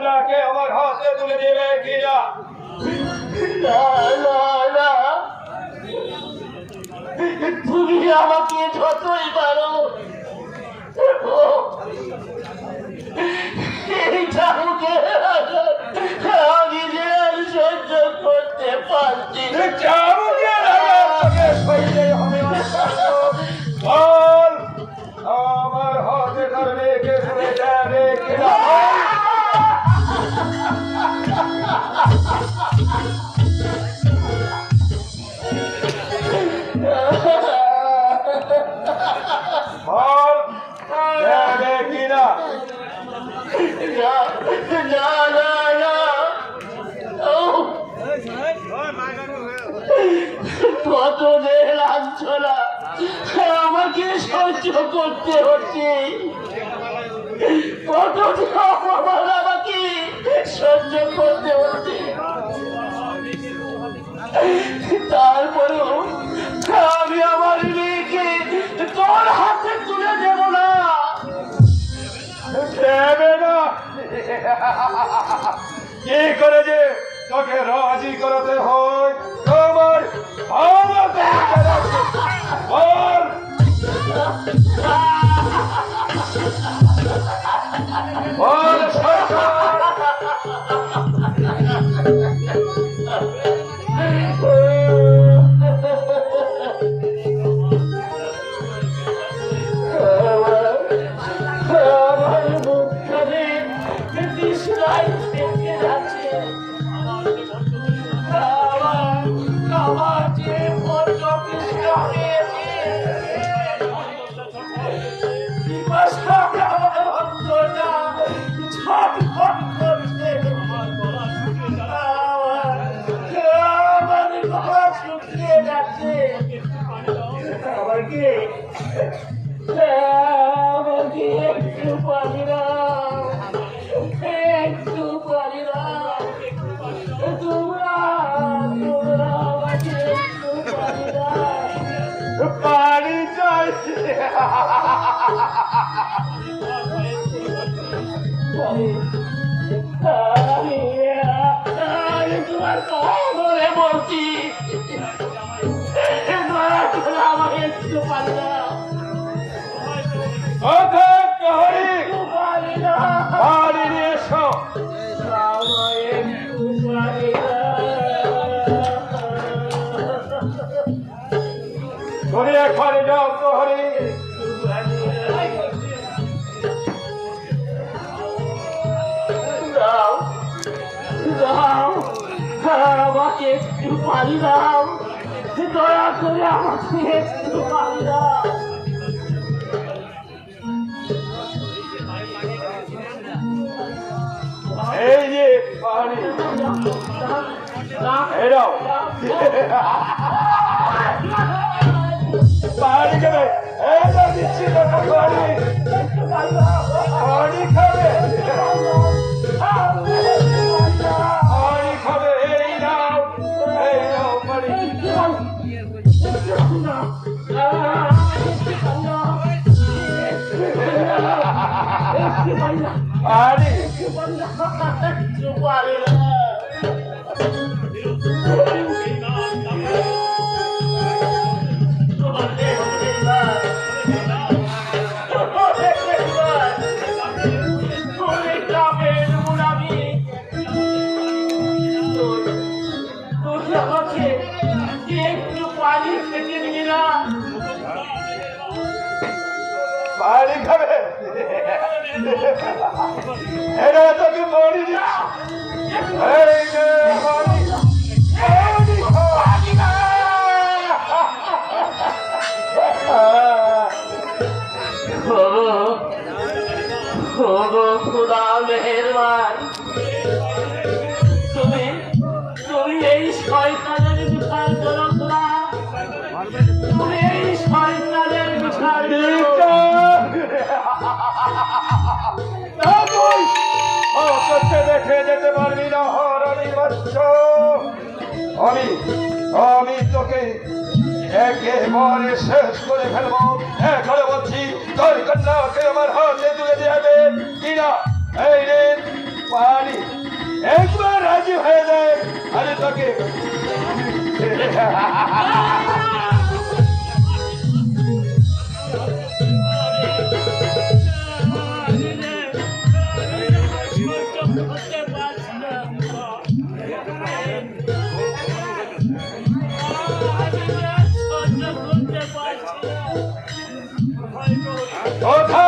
কন্যাকে আমার হাতে তুলে দেবে কিনা? তুমি আমাকে যতই পারো এইটাকে আমি যে আর সহ্য করতে পারছি বল, আমার হাতে তার মেয়েকে তুলে দেবে কিনা? বল, দেবে কিনা? কত যে লাঞ্ছনা আমাকে সহ্য করতে হচ্ছে, কত যে অপমান আমাকে সহ্য করতে হচ্ছে, তারপরেও আমি আমার মেয়েকে তোর হাতে তুলে দেব না। দেবে না? কি করে যে তোকে রাজি করাতে হয় তোমার আমাকে বল। বল সরকার, একটু পারি না, একটু পারি না, তোমরা আমাকে একটু পারি না। পানি চাই। তোমার ধরে বলছি, আমাকে একটু পারি না, পারি না, পানি নিয়ে এসো। একটু পারি না। ধরে এখানে যাও প্রহরী। দাও দাও, আমাকে একটু পানি দাও, দয়া করে আমাকে একটু পানি দাও। এই যে পানি, এরাও পানি খাবে। এটা দিচ্ছি তোকে পানি, পানি খাবে, পানি খাবে। এই নাও পানি। পানি পানি খাবে। এটা তোকে পানি দিচ্ছি। এই নে পানি, পানি খা। খুদা মেহেরবান, তুমি এই শয়তানের বিচার করো খোদা, তুমি এই শয়তানের বিচার করো। দেখে যেতে পারবি না হরণী বৎস। আমি তোকে একেবারে শেষ করে ফেলবো। এখানে বলছি তোর কন্যাকে আমার হাতে তুলে দেবে কিনা? এই রে পারি একবার রাজি হয়ে যায় আমি তোকে কোথায়